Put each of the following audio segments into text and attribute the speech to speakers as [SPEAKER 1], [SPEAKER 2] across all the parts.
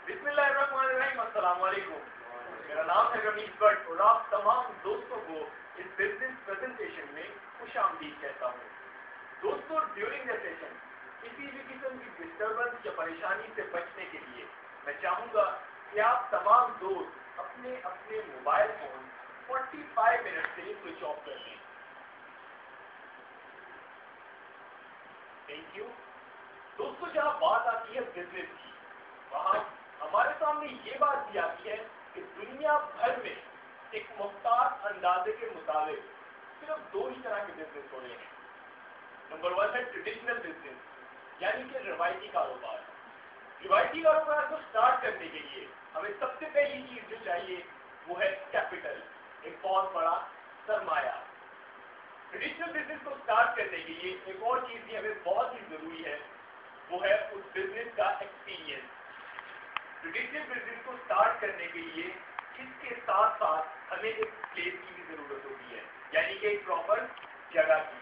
[SPEAKER 1] बिस्मिल्लाहिर्रहमानिर्रहीम। अस्सलाम वालेकुम। मेरा नाम है रमीज भट्ट और आप तमाम दोस्तों को इस बिजनेस प्रेजेंटेशन में खुशामदीद कहता हूँ। दोस्तों, ड्यूरिंग द सेशन किसी भी किस्म की डिस्टर्बेंस या परेशानी से बचने के लिए मैं चाहूँगा कि आप तमाम दोस्त अपने अपने मोबाइल फोन 45 मिनट के लिए स्विच ऑफ कर लें। Thank you. दोस्तों, जहाँ बात आती है बिजनेस की, वहाँ हमारे सामने ये बात भी आती है कि दुनिया भर में एक मुख्तार अंदाजे के मुताबिक सिर्फ दो ही तरह के बिजनेस हो रहे हैं। नंबर 1 है ट्रेडिशनल बिजनेस, यानी कि रवायती कारोबार। रवायती कारोबार को स्टार्ट करने के लिए हमें सबसे पहली चीज जो चाहिए वो है कैपिटल, एक बहुत बड़ा सरमाया। ट्रेडिशनल बिजनेस को स्टार्ट करने के लिए एक और चीज भी हमें बहुत ही जरूरी है, वो है उस बिजनेस का एक्सपीरियंस। ट्रेडिशनल बिजनेस को स्टार्ट करने के लिए इसके साथ साथ हमें एक प्लेस की भी जरूरत होती है, यानी कि एक प्रॉपर जगह की।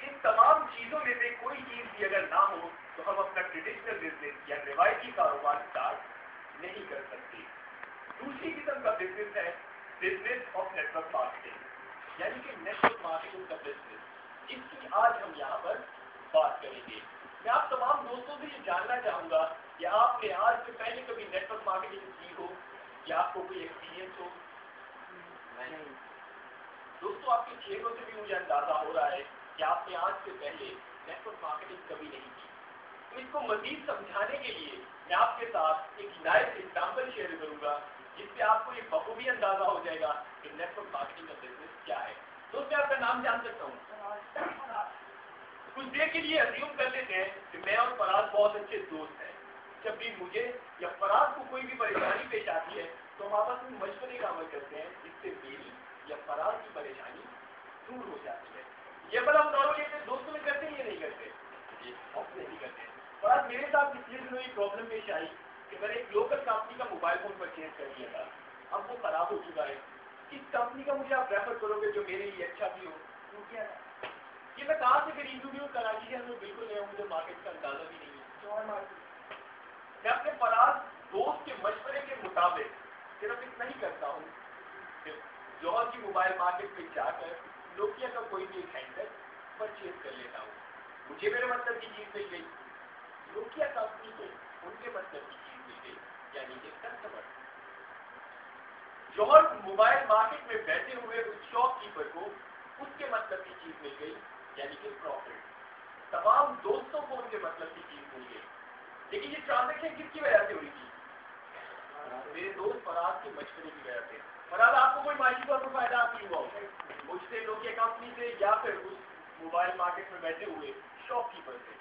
[SPEAKER 1] इन तमाम चीजों में से कोई चीज भी अगर ना हो तो हम अपना ट्रेडिशनल बिजनेस या रिवायती कारोबार स्टार्ट नहीं कर सकते। दूसरी किस्म का बिजनेस है बिजनेस ऑफ नेटवर्क मार्केटिंग, यानी कि नेटवर्क मार्केटिंग का बिजनेस, जिसकी आज हम यहाँ पर बात करेंगे। मैं आप तमाम दोस्तों से ये जानना चाहूंगा कि आपने आज से पहले कभी नेटवर्क मार्केटिंग की हो या आपको कोई एक्सपीरियंस हो? नहीं। दोस्तों, आपके चेहरों से भी मुझे अंदाजा हो रहा है कि आपने आज से पहले नेटवर्क मार्केटिंग कभी नहीं की। तो इसको मजीद समझाने के लिए मैं आपके साथ एक लाइव एग्जाम्पल शेयर करूंगा, जिससे आपको ये बखूबी अंदाजा हो जाएगा कि नेटवर्क मार्केटिंग का बिजनेस क्या है। दोस्तों, आपका नाम जान सकता हूँ? कुछ देर के लिए अज्यूम कर लेते हैं कि मैं और फराज बहुत अच्छे दोस्त हैं। जब भी मुझे या फराज को कोई भी परेशानी पेश आती है तो हम आपस में मशवरे का अमल करते हैं, जिससे मेरी या फराज की परेशानी दूर हो जाती है। ये बल हम नॉर्मली अपने दोस्तों में करते हैं या नहीं करते? नहीं करते। फराज, मेरे साथ पिछले दिनों एक प्रॉब्लम पेश आई कि मैंने एक लोकल कंपनी का मोबाइल फोन परचेज कर लिया था। अब वो खराब हो चुका है। किस कंपनी का मुझे आप रेफर करोगे जो मेरे लिए अच्छा भी हो? क्या ये मैं कहाँ से खरीदूँ? कराची के अंदर बिल्कुल नहीं हूँ, मुझे मार्केट का अंदाजा भी नहीं है। मैं अपने फराज दोस्त के मशवरे के मुताबिक सिर्फ इतना ही करता हूँ कि जौहर की मोबाइल मार्केट में जाकर नोकिया का कोई भी एक हैंडसेट परचेज कर लेता हूँ। मुझे मेरे मतलब की चीज मिल गई, नोकिया कंपनी को उनके मतलब की चीज मिल गई, यानी कि कस्टमर। जौहर मोबाइल मार्केट में बैठे हुए उस शॉपकीपर को उसके मतलब की चीज मिल गई, यानी कि प्रॉफिट। तमाम दोस्तों को उनके मतलब की चीज मिल गई। लेकिन ये ट्रांजैक्शन किसकी वजह से हुई थी? मेरे दोस्त फराज के मशवरे की वजह से। फराज, आपको कोई माशी तौर पर फायदा आपकी हुआ हो मुझसे, नोकिया कंपनी से, या फिर उस मोबाइल मार्केट में बैठे हुए शॉपकीपर से?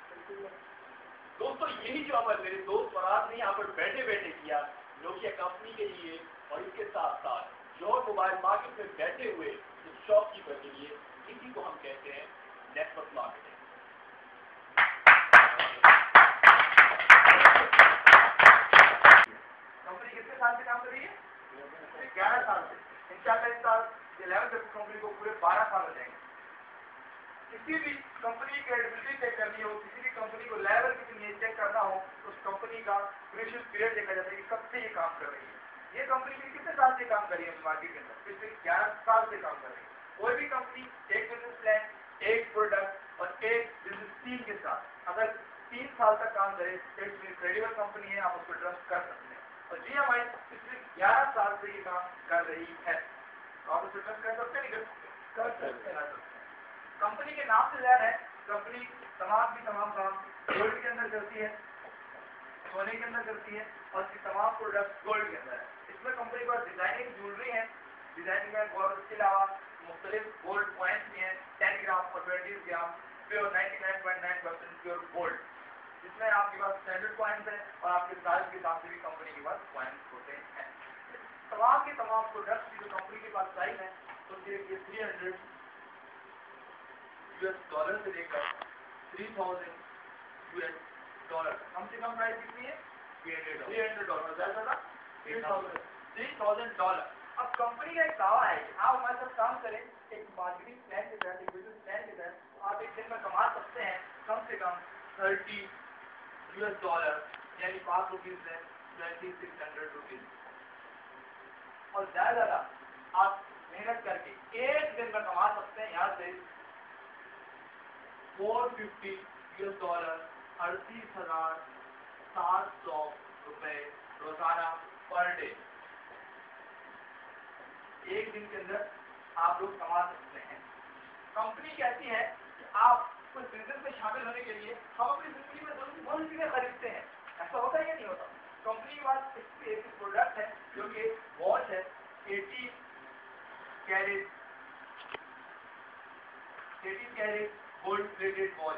[SPEAKER 1] दोस्तों, यही जो अमल मेरे दोस्त फराज ने यहाँ पर बैठे बैठे किया नोकिया कंपनी के लिए और इसके साथ साथ जो मोबाइल मार्केट में बैठे हुए शॉपकीपर के लिए, इसी को हम कहते हैं नेटवर्क मार्केटिंग। कंपनी कितने साल से काम कर रही है? 11 साल से। इंशाल्लाह इस साल 11 तक कंपनी को पूरे 12 साल हो जाएंगे। किसी भी कंपनी की क्रेडिबिलिटी चेक करनी हो, किसी भी कंपनी को लेवल कितनी है चेक करना हो, तो उस कंपनी का क्रूशियल पीरियड देखा जाता है कि कब से ये काम कर रही है। ये कंपनी कितने साल से काम कर रही है मार्केट के अंदर? पिछले 11 साल से काम कर रही है। कोई भी कंपनी एक बिजनेस प्लान, एक प्रोडक्ट और एक बिजनेस टीम के साथ अगर 3 साल तक काम करे तो एक क्रेडिबल कंपनी है, आप उसको ट्रस्ट कर सकते हैं। और जी हमारी पिछले 11 साल से ये काम कर रही है, तो आप उसको ट्रस्ट कर सकते हैं, नहीं कर सकते हैं। कंपनी के नाम से जाहिर है कंपनी तमाम काम गोल्ड के अंदर करती है, सोने के अंदर करती है और इसकी तमाम प्रोडक्ट गोल्ड के अंदर है। इसमें कंपनी के पास डिजाइनिंग ज्वेलरी है, डिजाइनिंग में गोल्ड के अलावा मुख्तलिफ गोल्ड पॉइंट्स भी हैं, 10 ग्राम और 20 ग्राम प्योर 99.9% प्योर गोल्ड, जिसमें आपके पास स्टैंडर्ड पॉइंट्स हैं और आपके साइज के हिसाब से भी कंपनी के पास पॉइंट्स होते हैं। तमाम के तमाम प्रोडक्ट्स की जो कंपनी के पास प्राइस है तो देखिए $300 से लेकर $3000 कम से कम प्राइस कितनी है? $300। ज़्यादा $3000। $3,000। अब कंपनी का एक दावा है कि आप हमारे साथ काम करें, एक मार्केटिंग प्लान के तहत, एक बिजनेस प्लान के तहत, आप एक दिन में कमा सकते हैं कम से कम $30, यानी 5 रुपीज है 2600 रुपीज। और ज्यादा आप मेहनत करके एक दिन में कमा सकते हैं यहाँ से $450, $38,700 रुपए रोजाना पर डे। एक दिन के अंदर आप लोग कमा सकते हैं। कंपनी कहती है कि आप कुछ बिजनेस में शामिल होने के लिए हम अपनी जिंदगी में बहुत चीजें खरीदते हैं। ऐसा होता है या नहीं होता? कंपनी के पास एक प्रोडक्ट है जो कि वॉच है, 18 carat gold plated watch.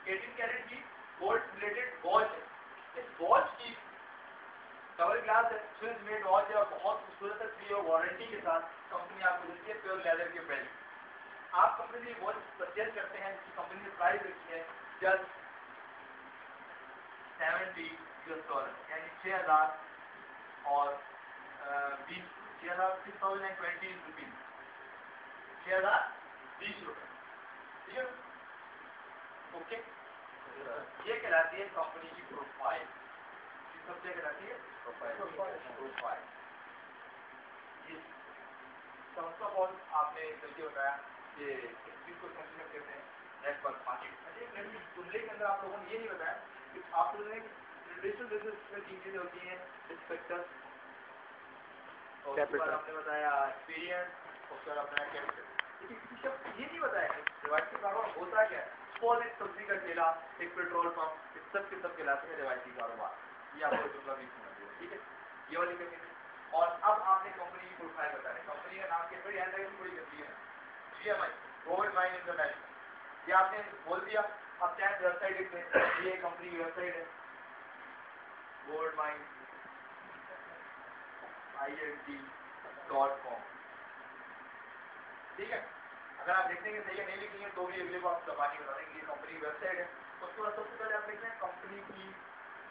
[SPEAKER 1] 18 carat की गोल्ड प्लेटेड वॉच है। इस वॉच की डबल ग्लास है, स्विस मेड वॉच है और बहुत खूबसूरत है, फ्री और वारंटी के साथ कंपनी आपको देती है प्योर लेदर के बेल्ट। आप कंपनी की वॉच परचेज करते हैं, जिसकी कंपनी ने प्राइस रखी है जस्ट $70, यानी 6,000 और 20 6,020 रुपीज, 6,020 रुपए। ठीक है, ओके। ये कहलाती है कंपनी की प्रोफाइल। सबसे कहलाती है प्रोफाइल। फर्स्ट ऑफ ऑल आपने जल्दी बताया कि इस चीज को कंसिडर करते हैं नेटवर्क मार्केटिंग। जुमले के अंदर आप लोगों ने ये नहीं बताया कि आप लोगों ने ट्रेडिशनल बिजनेस में तीन चीजें होती हैं, एक्सपेक्टर्स, और उसके बाद आपने बताया एक्सपीरियंस, और उसके बाद आपने कैपिटल। लेकिन किसी शब्द ये नहीं बताया कि रिवायती कारोबार होता क्या है। सपोज एक सब्जी का ठेला, एक पेट्रोल पंप, इस सब के सब कहलाते हैं रिवायती कारोबार। ये आपको जुमला भी समझ लिया, ठीक है। ये वाली कंपनी। और अब आपने कंपनी की प्रोफाइल बताया, कंपनी का नाम के बड़ी याद रखनी बड़ी जरूरी है। GMI, गोल्ड माइन इंटरनेशनल, ये आपने बोल दिया। अब चाहे वेबसाइट लिख दें, ये कंपनी की वेबसाइट है gold mine int.com। ठीक है, अगर आप देखते हैं सही है नहीं लिखेंगे तो भी अगले को आप दबाने बता देंगे ये कंपनी की वेबसाइट है। उसके बाद सबसे पहले आप देखते हैं कंपनी की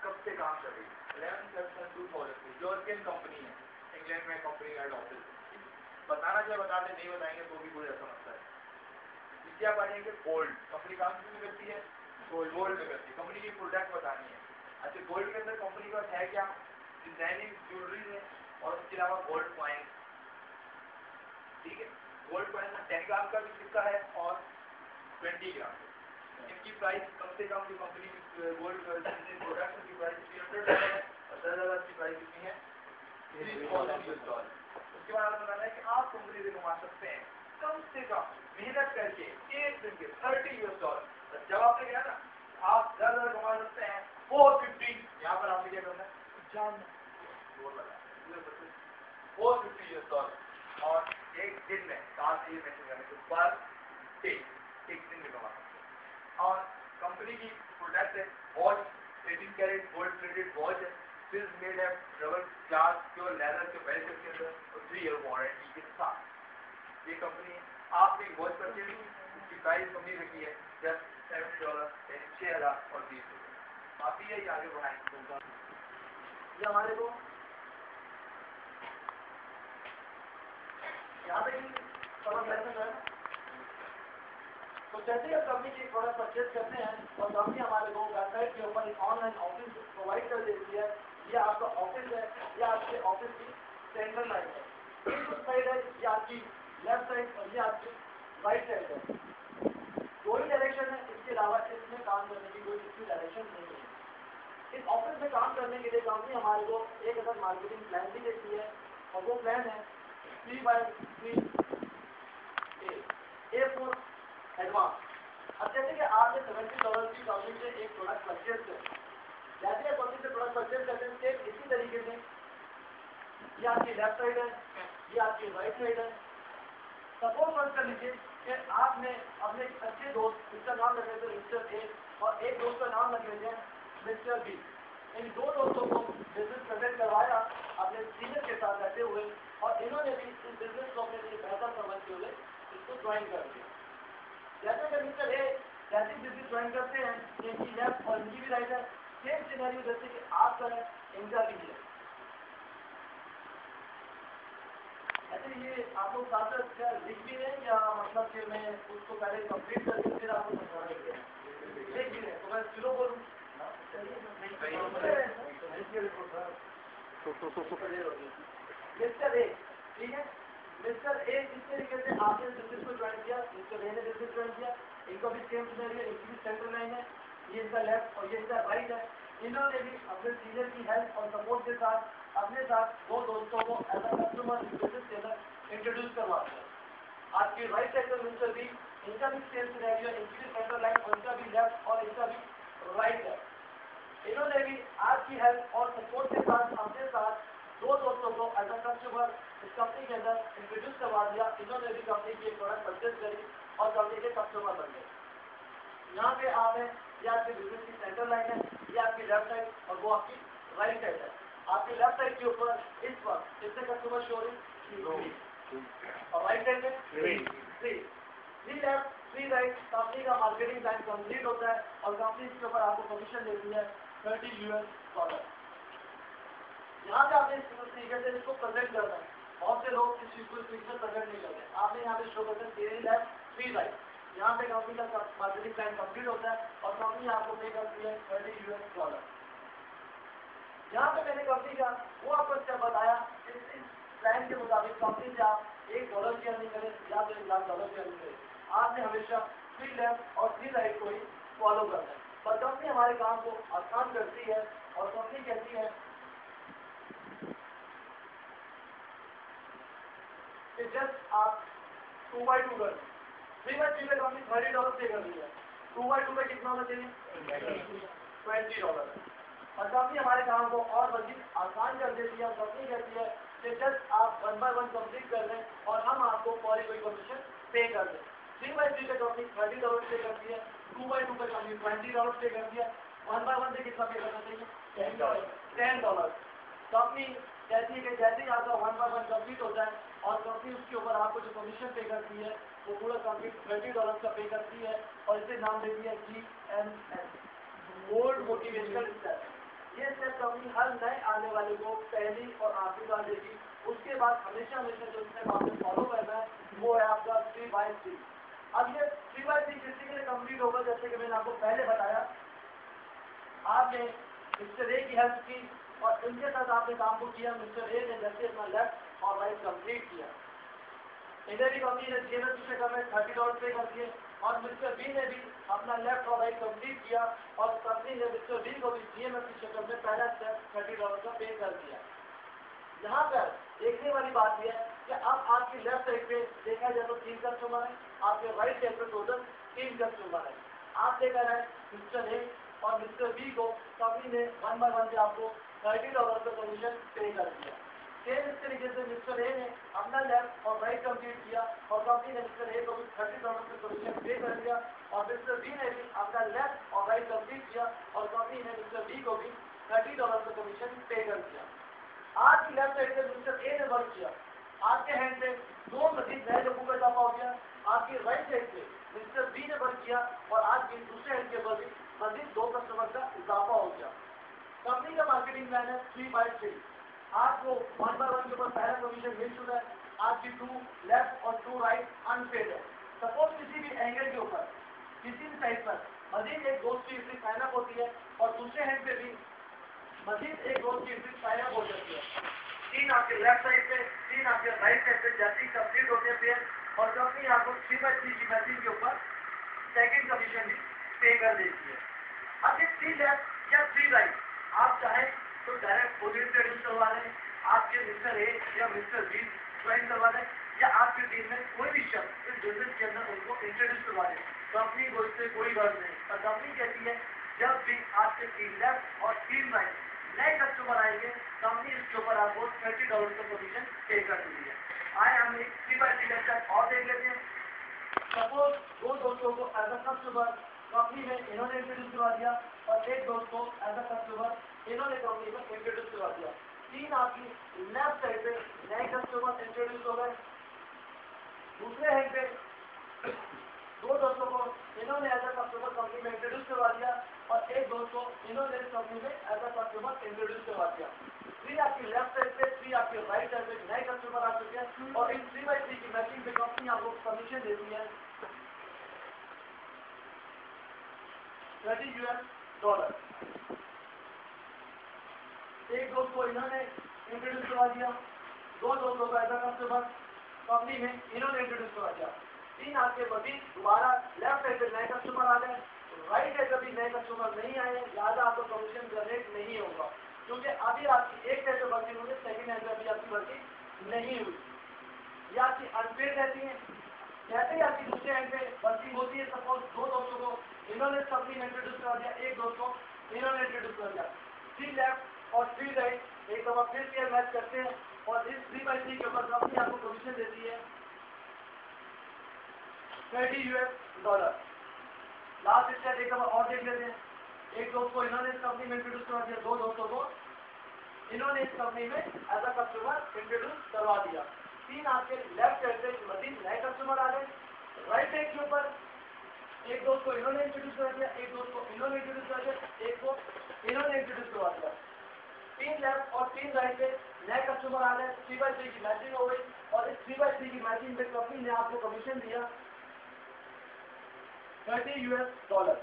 [SPEAKER 1] कब से काम कर रही है। 11/7/2000 यूरोपियन कंपनी है, इंग्लैंड में कंपनी का हेड ऑफिस। बताना चाहे बता दें, नहीं बताएंगे तो भी कोई ऐसा मसला है। इसलिए आप आएंगे गोल्ड, कंपनी काम क्यों करती है? गोल्ड में करती है। कंपनी की प्रोडक्ट बतानी है। अच्छा, गोल्ड के अंदर कंपनी का है क्या? डिजाइनिंग ज्वेलरी है और उसके अलावा गोल्ड कॉइन। ठीक है, गोल्ड कॉइन में 10 ग्राम का भी सिक्का है और 20 ग्राम। इनकी प्राइस कम से कम जो कंपनी की गोल्ड प्रोडक्ट की प्राइस $300 है और 10,000 की प्राइस कितनी है? $3,000। उसके बाद आपको बताना है कि आप कंपनी से कमा सकते हैं कम से कम मेहनत करके एक दिन के $30। जब आपने कहा ना आप 10,000 कमा सकते हैं 450, यहाँ पर आपने क्या करना है? $450 और एक दिन में साथ ये मेंशन करने के पर डे, एक दिन में कमा सकते हैं। और कंपनी की प्रोडक्ट है watch, 18 carat gold plated watch है, स्विस मेड है, डबल ग्लास प्योर लेदर के बेल्ट के अंदर और 3 ईयर वारंटी के साथ ये कंपनी है। आपने एक वॉच परचेज की, उसकी प्राइस कंपनी रखी है जस्ट $70, 6,020 रुपये। काफी है, आगे बढ़ाएंगे। ये हमारे को यहाँ पे प्रोडक्ट लाइसेंस है। तो जैसे ही आप कंपनी की प्रोडक्ट परचेज करते हैं और कंपनी हमारे को वेबसाइट के ऊपर एक ऑनलाइन ऑफिस प्रोवाइड कर देती है। ये आपका ऑफिस है, ये आपके ऑफिस की सेंट्रल लाइन है। ये जो साइड है ये आपकी लेफ्ट साइड और ये आपकी राइट साइड है। दो ही डायरेक्शन है, इसके अलावा इसमें काम करने की कोई दूसरी डायरेक्शन नहीं है। इस ऑफिस में काम करने के लिए कंपनी हमारे को एक अदर मार्केटिंग प्लान भी देती है और वो प्लान है 3x3 A4 एडवांस। अब जैसे कि आपने $70 की कंपनी से एक प्रोडक्ट परचेज कर, जैसे आप कंपनी से प्रोडक्ट परचेज करते हैं इसी तरीके से ये आपकी लेफ्ट साइड है, ये आपकी राइट साइड है। सपोज कर लीजिए कि आपने अपने अच्छे दोस्त, जिसका नाम रख लेते हैं मिस्टर ए और एक दोस्त का नाम रख लेते हैं मिस्टर बी। इन दो दोस्तों को बिजनेस प्रेजेंट करवाया अपने सीनियर के साथ रहते हुए और इन्होंने भी इस बिजनेस को अपने लिए बेहतर समझते हुए इसको ज्वाइन कर दिया। जैसे कि मिस्टर ए जैसे बिजनेस ज्वाइन करते हैं, इनकी लेफ्ट और इनकी भी राइट है,
[SPEAKER 2] सेम सिनेरियो जैसे कि आपका है, इनका भी है। अच्छा, ये आप लोग साथ साथ क्या लिख भी रहे हैं या मतलब कि मैं उसको पहले कंप्लीट करके फिर आपको समझा देंगे? लिख भी रहे, तो मैं स्लो बोलूँ? मिस्टर ए, ठीक है, मिस्टर ए इस तरीके से आपने बिजनेस को ज्वाइन किया, मिस्टर ए ने बिजनेस ज्वाइन किया, इनका भी सेम सिनेरियो, इनकी भी सेंटर लाइन है, ये इनका लेफ्ट और ये इनका राइट है। इन्होंने भी अपने सीनियर की हेल्प और सपोर्ट के साथ अपने साथ दो दोस्तों को as a customer business trainer introduce करवा दिया। आपकी राइट साइड पर मिस्टर बी, इनका भी सेम सिनेरियो, इनकी भी सेंटर लाइन और इनका भी लेफ्ट और इनका भी राइट है। इन्होंने भी आपकी हेल्प और सपोर्ट के साथ अपने साथ दो दोस्तों को एज अ कस्टमर इस कंपनी के अंदर इंट्रोड्यूस करवा दिया। इन्होंने भी कंपनी की प्रोडक्ट परचेज करी और कंपनी के कस्टमर बन गए। यहाँ पे आप है, ये आपके बिजनेस की सेंटर लाइन है, ये आपकी लेफ्ट साइड और वो आपकी राइट साइड है। आपकी लेफ्ट साइड के ऊपर इस वक्त कितने कस्टमर शो रहे और राइट साइड में 3 लेफ्ट 3 राइट। कंपनी का मार्केटिंग प्लान कंप्लीट होता है और कंपनी इसके ऊपर आपको कमीशन देती है $30। यहाँ पे आपने इस तरीके से इसको प्रेजेंट करना है। बहुत से लोग इस चीज को इस तरीके से प्रेजेंट नहीं करते। आपने यहाँ पे शो करते हैं 3 लेफ्ट 3 राइट। यहाँ पे कंपनी का मार्केटिंग प्लान कंप्लीट होता है और कंपनी आपको पे करती है $30। यहाँ पे मैंने कंपनी का वो आपको स्टेप बताया, इस प्लान के मुताबिक कंपनी से आप $1 की अर्निंग करें या तो $1,00,000 की अर्निंग करें, आपने हमेशा 3 लेफ्ट और 3 राइट को ही फॉलो करना है। पर कंपनी हमारे काम को आसान करती है और कंपनी कहती है कि जस्ट आप 2x2 कर 3x3 पे कंपनी $30 पे कर रही है, 2x2 पे कितना होना चाहिए? $20। और कंपनी हमारे काम को और मजीद आसान कर देती है। कंपनी कहती है कि जस्ट आप 1 by 1 कंप्लीट कर दें और हम आपको फौरी कोई कमीशन पे कर दें। 3x3 पे कंपनी $30 पे करती है, 2x2 पे कंपनी $20 पे करती है, 1 by 1 पे कितना पे करना चाहिए? $10। कंपनी कहती है कि जैसे ही आपका 1 by 1 कंप्लीट होता है और कंपनी उसके ऊपर आपको जो कमीशन पे करती है वो पूरा कंपनी $30 का पे करती है और इसे नाम देती है GMS, मोल्ड मोटिवेशनल स्टेप। ये स्टेप कंपनी हर नए आने वाले को पहली और आखिरी बार देगी। उसके बाद हमेशा हमेशा जो स्टेप आपने फॉलो करना है वो है आपका 3x3। अब ये 3x3 किसी के लिए कंप्लीट होगा, जैसे कि मैंने आपको पहले बताया, आपने मिस्टर ए की हेल्प की और इनके साथ आपने काम को किया। मिस्टर ए ने जैसे अपना लेफ्ट और राइट कंप्लीट किया, इधर भी कंपनी ने GMS से कम $30 पे कर दिए और मिस्टर बी ने भी अपना लेफ्ट और राइट कंप्लीट किया और कंपनी ने मिस्टर बी को भी GMS की शक्ल में पहला स्टेप $30 का पे कर दिया। यहाँ पर देखने वाली बात यह है कि अब आपकी लेफ्ट साइड पे देखा जाए तो 3 कस्टमर है, आपके राइट साइड पे टोटल 3 कस्टमर है। आप देखा है मिस्टर ए और मिस्टर बी को कंपनी ने 1 by 1 से आपको $30 का कमीशन पे कर दिया। सेम इस तरीके से मिस्टर ए ने अपना लेफ्ट और राइट कंप्लीट किया और कंपनी ने मिस्टर ए को भी $30 का कमीशन पे कर दिया और मिस्टर बी ने भी अपना लेफ्ट और राइट कंप्लीट किया और कंपनी ने मिस्टर बी को भी $30 का कमीशन पे कर दिया। आज की लेफ्ट साइड से मिस्टर ए ने वर्क किया, आपके हैंड से 2 मजीद नए लोगों का इजाफा हो गया। आपकी राइट साइड से मिस्टर बी ने वर्क किया और आज की दूसरे हैंड के ऊपर भी मजीद 2 कस्टमर का इजाफा हो गया। कंपनी का मार्केटिंग प्लान है 3x3। आपको 1 by 1 के ऊपर पहला कमीशन मिल चुका है, आपकी 2 लेफ्ट और 2 राइट अनपेड है। सपोज किसी भी एंगल के ऊपर किसी भी साइड पर मजीद एक दोस्त की एंट्री साइन अप होती है और दूसरे हैंड पे भी मजीद एक दोस्त की एंट्री साइन अप हो जाती है। 3 आपके लेफ्ट साइड पे, 3 आपके राइट साइड पे जैसे ही कंप्लीट होते हैं पेयर और कंपनी आपको 3x3 की मैचिंग के ऊपर सेकेंड कमीशन भी पे कर देती है। अब ये 3 लेफ्ट या 3 राइट आप चाहें तो डायरेक्ट खुद इंट्रोड्यूस करवा लें, आपके मिस्टर ए या मिस्टर बी ज्वाइन करवा लें या आपकी टीम में कोई भी शख्स इस बिजनेस के अंदर उनको इंट्रोड्यूस करवा दें। कंपनी को इससे कोई गर्ज नहीं। और कंपनी कहती है जब भी आपके 3 लेफ्ट और 3 राइट नए कस्टमर आएंगे कंपनी इसके ऊपर आपको $30 का कमीशन पे कर देती है। आए हम एक 3x3 लेक्चर और देख लेते हैं। सपोज 2 दोस्तों को एज अ कस्टमर कंपनी में इन्होंने इंट्रोड्यूस करवा दिया और एक दोस्त को एज अ कस्टमर इन्होंने कंपनी में इंट्रोड्यूस करवा दिया। 3 आपकी लेफ्ट साइड पे नए कस्टमर इंट्रोड्यूस हो गए। दूसरे हैंड पे 2 दोस्तों को इन्होंने एज अ कस्टमर कंपनी में इंट्रोड्यूस करवा दिया और एक दोस्त को इन्होंने इस कंपनी में एज अ कस्टमर इंट्रोड्यूस करवा दिया। 3 आपकी लेफ्ट साइड पे, 3 आपके राइट साइड पे नए कस्टमर आ चुके हैं और इन 3x3 की मैचिंग पे कंपनी आपको कमीशन देती है $30। एक दोस्त को इन्होंने इंट्रोड्यूस करवा दिया, 2 दोस्तों को एज अ कस्टमर कंपनी में इन्होंने इंट्रोड्यूस करवा दिया। 3 आपके मजीद दोबारा लेफ्ट साइड पे नए कस्टमर आ गए, राइट साइड पे भी नए कस्टमर नहीं आए, लिहाजा आपको कमीशन जनरेट नहीं होगा क्योंकि अभी आपकी एक साइड पे वर्किंग होगी, सेकंड हैंड पे अभी आपकी वर्किंग नहीं हुई, ये आपकी अनपेड रहती है। जैसे ही आपकी दूसरे हैंड पे वर्किंग होती है, सपोज 2 दोस्तों को इन्होंने कंपनी में इंट्रोड्यूस करा दिया, एक दोस्त को इन्होंने इंट्रोड्यूस कर दिया, 3 लेफ्ट और 3 राइट एक दफा फिर से मैच करते हैं और इस 3x3 के ऊपर कंपनी आपको कमीशन देती है $30। लास्ट स्टेप एक दफा और देख लेते हैं। एक दोस्त को इन्होंने इस कंपनी में इंट्रोड्यूस करवा दिया, 2 दोस्तों को इन्होंने इस कंपनी में एज अ कस्टमर इंट्रोड्यूस करवा दिया। 3 आपके लेफ्ट साइड पे मजीद नए कस्टमर आ गए, राइट साइड के ऊपर एक दोस्त को इन्होंने इंट्रोड्यूस कर दिया, एक दोस्त को इन्होंने इंट्रोड्यूस कर दिया, एक को इन्होंने इंट्रोड्यूस करवा दिया। 3 लेफ्ट और 3 राइट पे नए कस्टमर आ गए, 3x3 की मैचिंग हो गई और इस 3x3 की मैचिंग पे कंपनी ने आपको कमीशन दिया $30।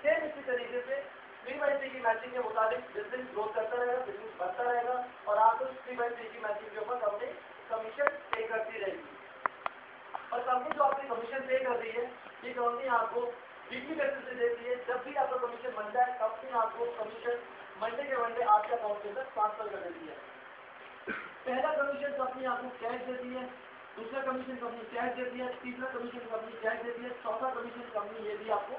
[SPEAKER 2] सेम इसी तरीके से 3x3 की मैचिंग के मुताबिक बिजनेस ग्रोथ करता रहेगा, बिजनेस बढ़ता रहेगा और आपको 3x3 की मैचिंग के ऊपर कंपनी कमीशन पे करती रहेगी। और कंपनी जो आपकी कमीशन पे कर रही है, ये कंपनी आपको वीकली बेसिस से देती है। जब भी आपका कमीशन बनता है, कंपनी आपको कमीशन मंडे के मंडे आपके अकाउंट के अंदर ट्रांसफर कर देती है। पहला कमीशन कंपनी आपको कैश देती है, दूसरा कमीशन कंपनी कैश देती है, तीसरा कमीशन कंपनी कैश देती है, चौथा कमीशन कंपनी ये भी आपको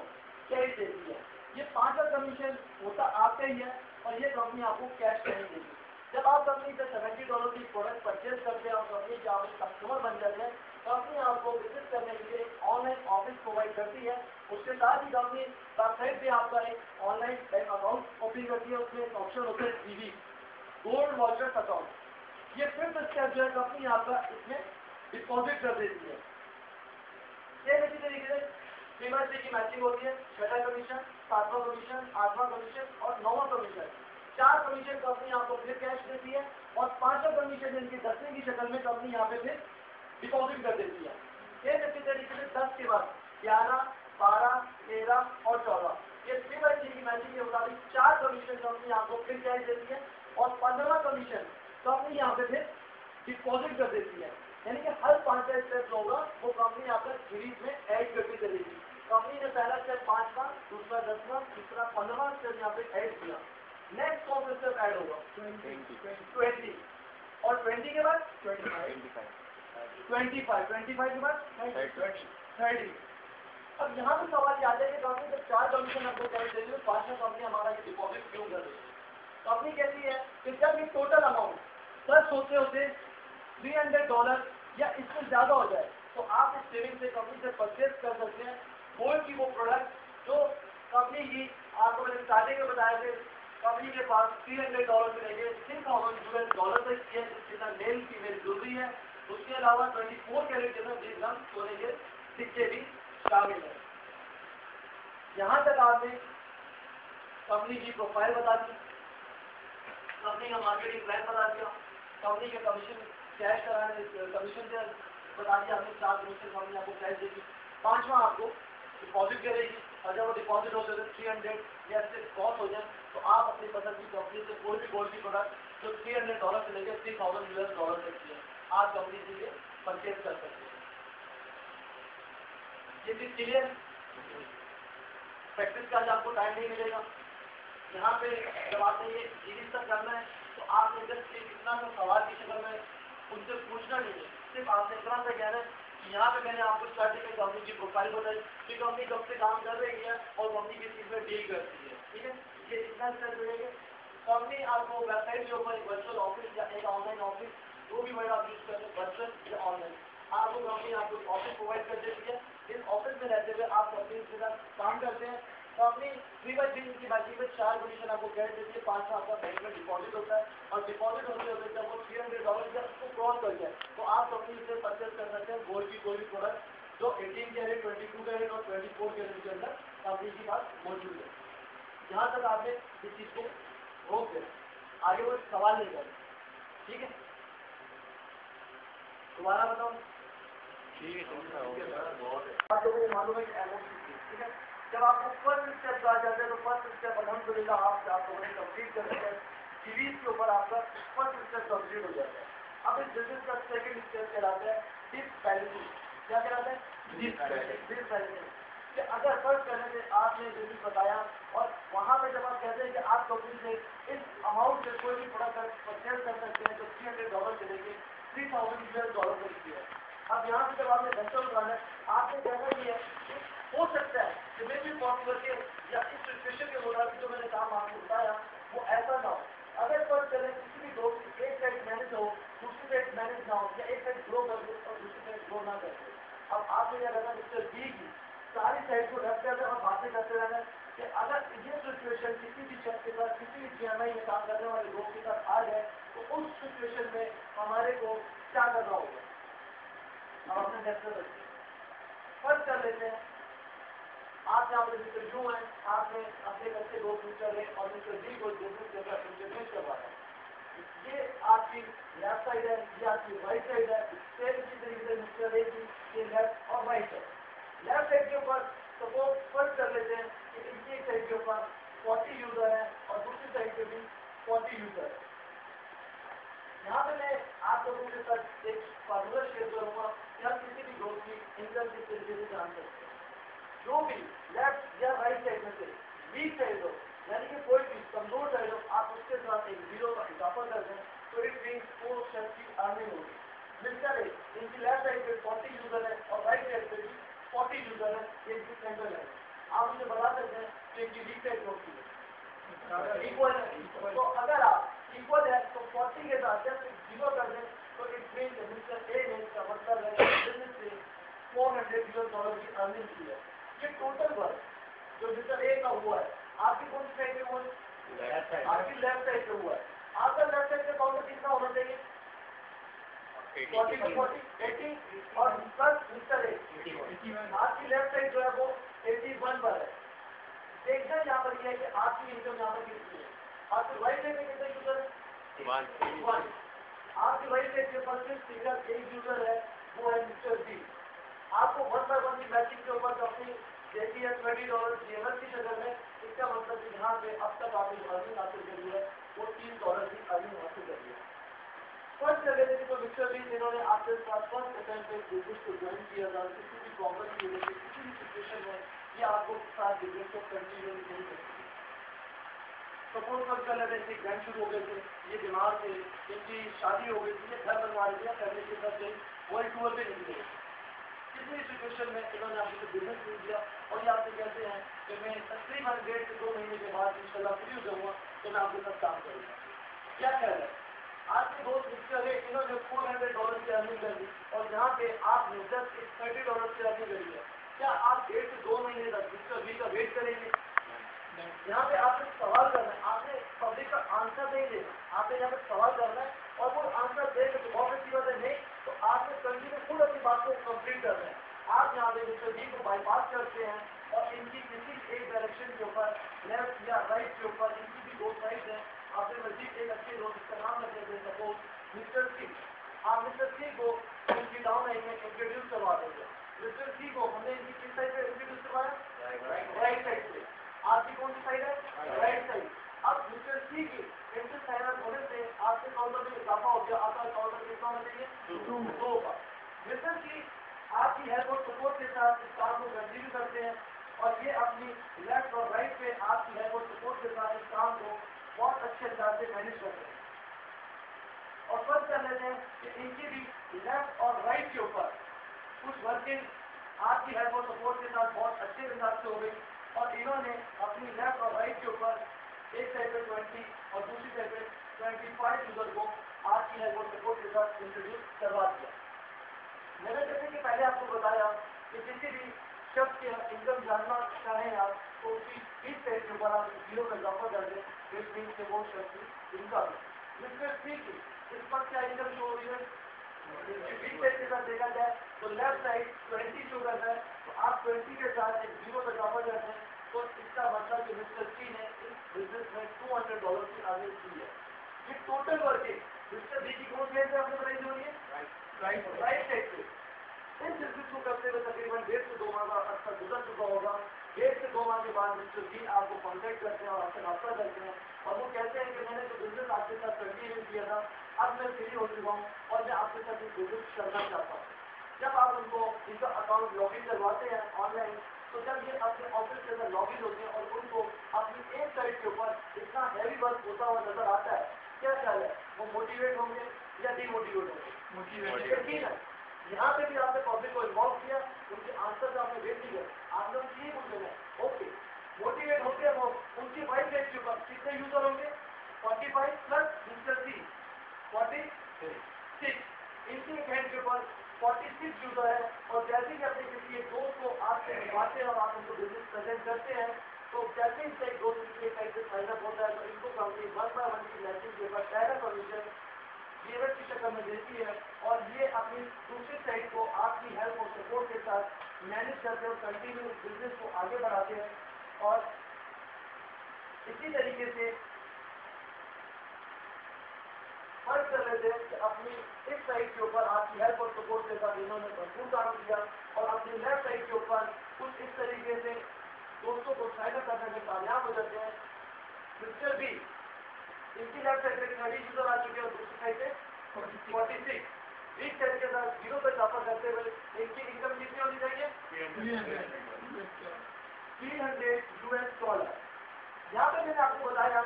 [SPEAKER 2] कैश देती है। ये 5वां कमीशन होता आपका ही है और ये कंपनी आपको कैश नहीं देगी। जब आप कंपनी से $70 की प्रोडक्ट परचेज करते हैं और कंपनी के आप कस्टमर बन जाते हैं, कंपनी आपको विजिट करने के लिए ऑनलाइन ऑफिस प्रोवाइड करती है। उसके साथ ही कंपनी वेबसाइट पे आपका एक ऑनलाइन बैंक अकाउंट ओपन करती है, उसमें एक ऑप्शन होता है जीवी गोल्ड वॉचर्स अकाउंट। ये फिफ्थ स्टेप जो है कंपनी आपका इसमें डिपॉजिट कर देती है। ये इसी तरीके से 3x3 की मैचिंग होती है, 6वां कमीशन, 7वां कमीशन, 8वां कमीशन और 9वां कमीशन। 4 कमीशन कंपनी आपको फिर कैश देती है और 5वां कमीशन इनकी 10वीं की शक्ल में कंपनी यहाँ पे फिर डिपॉजिट कर देती है। ये इसी तरीके से 10 के बाद 11, 12, 13 और 14 ये 3x3 की मैचिंग के मुताबिक 4 कमीशन कंपनी आपको फिर कैश देती है और 15वां कमीशन कंपनी यहाँ पे फिर डिपॉजिट कर देती है। यानी कि हर 5 स्टेप होगा वो कंपनी आपका सीरीज में ऐड करती चलेगी। कंपनी ने पहला स्टेप 5 का, दूसरा 10वां, तीसरा 15वां स्टेप यहाँ पे ऐड किया। नेक्स्ट कौन सा स्टेप ऐड होगा? 20 और 20 के बाद 25 के बाद 30। अब यहाँ पे सवाल आता है कि कंपनी जब 4 कमीशन आपको कैश देती है, 5वां कंपनी हमारा ये डिपॉजिट क्यों कर रही है? कंपनी कहती है कि जब ये टोटल अमाउंट 10 होते होते $300 या इससे ज्यादा हो जाए तो आप इस सेविंग से कंपनी से परचेज कर सकते हैं गोल्ड की वो प्रोडक्ट जो कंपनी की आपको मैंने स्टार्टिंग में बताया थे। कंपनी के पास $300 से लेके $6,000 तक की जितना मेल फीमेल ज्वेलरी है, उसके अलावा 24 कैरेट के अंदर 20 ग्राम सोने के सिक्के भी शामिल है। यहाँ तक आपने कंपनी की प्रोफाइल बता दी, कंपनी का मार्केटिंग प्लान बता दिया, कंपनी के कमीशन कैश कराने कमीशन से बता दिया आपने। 4 कमीशन कंपनी आपको कैश देगी, 5वां आपको डिपॉजिट करेगी और जब वो डिपॉजिट होते हैं 300 या इससे कॉस्ट हो जाए तो आप अपनी पसंद की कंपनी से कोई भी गोल्ड की प्रोडक्ट जो $300 से लेकर $3,000 तक की है आप कंपनी से ये परचेज कर सकते हैं। ये चीज क्लियर? प्रैक्टिस का आज आपको टाइम नहीं मिलेगा। यहाँ पे जब आपने ये सीरीज तक करना है तो आपने जस्ट इतना सा सवाल की शक्ल में उनसे पूछना नहीं है, सिर्फ आपने इतना सा कहना है कि यहाँ पे मैंने आपको स्टार्टिंग में कंपनी की प्रोफाइल बताई कि कंपनी कब से काम कर रही है और कंपनी किस चीज़ में डील करती है। ठीक है, ये इतना स्टेप मिलेगा। कंपनी आपको वेबसाइट के ऊपर एक वर्चुअल ऑफिस या एक ऑनलाइन ऑफिस जो भी वर्ड आप यूज करें, वर्चुअल या ऑनलाइन, आपको कंपनी आपको ऑफिस प्रोवाइड कर देती है। इस ऑफिस में रहते हुए आप कंपनी के साथ काम करते हैं। कंपनी 3x3 की मैचिंग में 4 कमीशन आपको कैश देती है, 5 आपका बैंक में डिपॉजिट होता है और डिपॉजिट होते होते जब वो $300 जब उसको क्रॉस कर जाए तो आप कंपनी से परचेज कर सकते हैं गोल्ड की कोई भी प्रोडक्ट जो 18 कैरेट, 22 कैरेट और 24 कैरेट के अंदर चांदी की बात मौजूद है। यहाँ तक आपने इस चीज को रोक दिया, आगे वो सवाल नहीं करें, ठीक है? दोबारा बताओ।
[SPEAKER 1] ठीक है,
[SPEAKER 2] आप लोगों को मालूम है कि एमओसी, ठीक है? जब आपको फर्स्ट स्टेप आ जाता है तो फर्स्ट स्टेप अल्हम्दुलिल्लाह आप लोगों ने कंप्लीट कर लिया है। सीरीज के ऊपर आपका फर्स्ट स्टेप कंप्लीट हो जाता है। अब इस बिजनेस का सेकंड स्टेप कहलाता है डिसबैलेंसिंग। क्या कहलाता है? डिसबैलेंसिंग। कि अगर फर्स्ट करने से आपने बिजनेस बताया और वहाँ पे जब आप कहते हैं कि आप कंपनी से इस अमाउंट से कोई भी प्रोडक्ट परचेज कर सकते हैं तो $300 चलेंगे, $3000 बचती है। अब यहाँ से जब आपने घंटों उठाना है, आपने कहना ये है हो सकता है कि मे भी पॉसिबल के या इस सिचुएशन के मुताबिक जो मैंने काम आपको बताया वो ऐसा ना हो। अगर पर चले किसी भी दो एक साइड मैनेज हो, दूसरी साइड मैनेज ना हो, या एक साइड ग्रो कर दो और दूसरी साइड ग्रो ना कर दो। अब आपने क्या करना, मिस्टर बी की सारी साइड को रख कर और बातें करते रहना कि अगर ये सिचुएशन किसी भी शख्स के साथ, किसी भी GMI में काम करने वाले लोग के साथ आ जाए तो उस सिचुएशन में हमारे को क्या करना होगा। अब अपने नेक्स्ट रखिए, फर्स्ट कर लेते हैं। आप यहाँ पर मिस्टर यू है, आपने अपने घर से 2 फ्यूचर है और मिस्टर बी को बिजनेस के साथ इंटरव्यू करवाया है। ये आपकी लेफ्ट साइड है, ये आपकी राइट साइड है। सेम इसी तरीके से मिस्टर ए की ये लेफ्ट और राइट है। लेफ्ट साइड के ऊपर सपोज फर्स्ट कर लेते हैं कि इनकी साइड के ऊपर 40 यूजर है और दूसरी साइड पे भी 40 यूजर है। यहाँ पे मैं आप लोगों के साथ एक फार्मूला शेयर करूंगा कि आप किसी भी ग्रुप की इनकम किस तरीके से जान सकते हैं। जो भी लेफ्ट या राइट साइड में से वीक साइड हो, यानी कि कोई भी कमजोर साइड हो, आप उसके साथ एक जीरो का इजाफा कर दें तो इट मीन्स वो शख्स की अर्निंग होगी। मिस्टर ए इनकी लेफ्ट साइड पे 40 यूजर है और राइट साइड पे भी 40 यूजर है, ये इनकी सेंटर है। आप मुझे बता सकते हैं कि इनकी वीक साइड कौन सी है? इक्वल है। तो अगर आप इक्वल है तो 40 के साथ जब जीरो कर दें तो इट मीन्स मिस्टर ए ने इसका मतलब है बिजनेस से $400 की अर्निंग की है। ये टोटल वर्क जो मिस्टर ए का हुआ है, आपकी कौन सी साइड पे हुआ है? आपकी लेफ्ट साइड पे हुआ है। आपका लेफ्ट साइड पे काउंटर कितना होना चाहिए? 40 to 80 और प्लस मिस्टर ए आपकी लेफ्ट साइड जो है वो 81 पर है। देखना यहाँ पर यह है कि आपकी इनकम यहाँ पर कितनी है। आपकी राइट साइड में कितने यूजर है? 1। आपकी राइट साइड के फर्स्ट फिगर एक यूजर है, वो है मिस्टर बी। आपको 1 by 1 की मैचिंग के ऊपर अपनी देखी है $20 GMS की शक्ल में। इसका मतलब कि यहाँ पे अब तक आपने जो अर्निंग हासिल करी है वो $3 की अर्निंग हासिल करी है। फर्स्ट जगह थी तो मिस्टर बी जिन्होंने आपके साथ फर्स्ट अटेम्प्ट पे बिजनेस को ज्वाइन किया था, किसी भी प्रॉब्लम की वजह से किसी भी सिचुएशन में ये आपको साथ बिजनेस को कंटिन्यू नहीं कर सकते। सपोज कर लेते हैं कि बैंक शुरू हो गए थे, ये बीमार थे, इनकी शादी हो गई थी, ये घर बनवा लिया, फैमिली के साथ गई, वर्ल्ड टूर पे निकले। किसी सिचुएशन में इन्होंने आपको बिजनेस नहीं दिया और ये आपसे कहते हैं कि मैं तकरीबन 1.5 से 2 महीने के बाद इंशाल्लाह फ्री हो जाऊंगा तो मैं आपके साथ काम करूंगा। क्या कह रहे हैं? आपके दोस्त मिस्टर है, इन्होंने $400 की अर्निंग कर दी और यहाँ पे आपने जस्ट $30 की अर्निंग करी है। क्या आप 1.5 से 2 महीने तक मिस्टर बी का वेट करेंगे? यहाँ पे आपने सवाल करना है, आपने पब्लिक का आंसर नहीं देना, आपने यहाँ पे सवाल करना है और वो आंसर देंगे तो बहुत अच्छी बात है, नहीं तो आपने कंटिन्यू खुद अपनी बात को कंप्लीट करना है। आप यहाँ पे मिस्टर बी को बाईपास करते हैं और इनकी किसी एक डायरेक्शन के ऊपर लेफ्ट या राइट के ऊपर इनकी भी 2 साइड है। आपने मजीद एक अच्छे दोस्त इसका नाम रख देते हैं सपोज मिस्टर सी। आप मिस्टर सी को इनकी डाउन लाइन में इंट्रोड्यूस करवा देंगे। मिस्टर सी को हमने इनकी किस साइड पे इंट्रोड्यूस करवाया? राइट साइड पे। आपकी कौन सी साइड है? Right side. अब मिस्टर सी की इंटरेस्ट साइड होने से आपके काउंटर में इजाफा हो गया, आपका काउंटर कितना होना चाहिए? 2 का। मिस्टर सी आपकी हेल्प और सपोर्ट के साथ इस काम को कंटिन्यू करते हैं और ये अपनी लेफ्ट और राइट पे आपकी हेल्प और सपोर्ट के साथ इस काम को बहुत अच्छे अंदाज से मैनेज करते हैं। और फर्स्ट कर लेते हैं कि इनकी भी लेफ्ट और राइट के ऊपर कुछ वर्किंग आपकी हेल्प और सपोर्ट के साथ बहुत अच्छे अंदाज से हो गई और इन्होंने अपनी लेफ्ट और राइट के ऊपर एक साइड पे 20 और दूसरी साइड पे 25 यूजर को आपकी हेल्प और सपोर्ट के साथ इंट्रोड्यूस करवा दिया। मैंने जैसे कि पहले आपको बताया कि किसी भी शख्स के इनकम जानना चाहें आप तो उसकी इस साइड के ऊपर आप 0 का इजाफा कर दें, इस मीन से वो शख्स की इनकम मिस्टर सी की इस पर क्या इनकम शो हो रही है? वीक साइड के साथ देखा जाए तो लेफ्ट साइड 20 शो करता है, तो आप 20 के साथ एक जीरो का इजाफा करते हैं, तो इसका मतलब कि मिस्टर सी ने इस बिजनेस में $200 की अर्निंग की है। ये टोटल वर्किंग मिस्टर बी की कौन साइड से आपने बनाई जो है राइट साइड से। इस बिजनेस को करते हुए तकरीबन 1.5 से 2 माह का अर्सा गुजर चुका होगा। 1.5 से 2 माह के बाद मिस्टर बी आपको कॉन्टेक्ट करते हैं और आपसे रब्ता करते हैं और वो कहते हैं कि मैंने जो बिजनेस आपके साथ कंटिन्यू किया था, अब मैं फ्री हो चुका हूँ और मैं आपके साथ एक बिजनेस करना चाहता हूँ। जब आप उनको इनका अकाउंट लॉगिन करवाते हैं ऑनलाइन, तो जब ये अपने ऑफिस के अंदर लॉगिन होते हैं और उनको अपनी एक साइड के ऊपर इतना हैवी वर्क होता हुआ नजर आता है, क्या ख्याल है वो मोटिवेट होंगे या डिमोटिवेट होंगे? मोटिवेट है। यहाँ पे भी आपने पब्लिक को इन्वॉल्व किया, उनके आंसर आपने वेट नहीं किया, आपने उनसे ये पूछ लेना ओके मोटिवेट होते वो उनकी वाइफ रेट के ऊपर कितने यूजर होंगे? 45 प्लस मिस्टर सी 46, इनकी एक हैंड के ऊपर 46 यूजर है। और जैसे कि अपने किसी एक दोस्त को आपसे मिलवाते हैं और आप उनको बिजनेस प्रेजेंट करते हैं, तो जैसे ही एक दोस्त के टाइप से साइन अप होता है तो इनको कंपनी 1 बाय 1 की मैसेज के ऊपर पहला परमिशन गिवर की शक्ल में देती है और ये अपनी दूसरी साइड को आपकी हेल्प और सपोर्ट के साथ मैनेज करते हैं और कंटिन्यू बिजनेस को आगे बढ़ाते हैं। और इसी तरीके से फर्क कर लेते हैं कि अपनी इस साइड के ऊपर आपकी हेल्प और सपोर्ट के साथ इन्होंने भरपूर काम किया और अपनी लेफ्ट साइड के ऊपर कुछ इस तरीके से दोस्तों को साइन अप करने में कामयाब हो जाते हैं। मिस्टर बी इनकी लेफ्ट साइड पे 30 यूजर आ चुके हैं और दूसरी साइड पे 46, वीक साइड के साथ जीरो पे इजाफा करते हुए इनकी इनकम कितनी होनी चाहिए? $300। यहाँ पे मैंने आपको बताया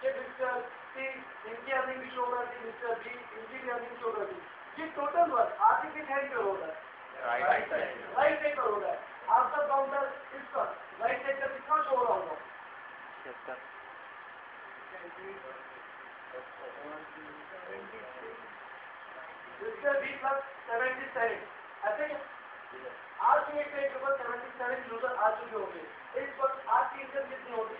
[SPEAKER 2] कि मिस्टर सी इनकी अर्निंग भी शो करती है, मिस्टर बी इनकी भी अर्निंग शो करती है। ये टोटल वर्क आपके किस हैंड पे होगा? राइट साइड पर होगा। आपका काउंटर इस पर राइट साइड का कितना शो हो रहा होगा? मिस्टर बी प्लस 77, ऐसे ही आज के एक पेज पर 77 यूजर आ चुके होंगे। इस वक्त आज की इनकम कितनी होगी?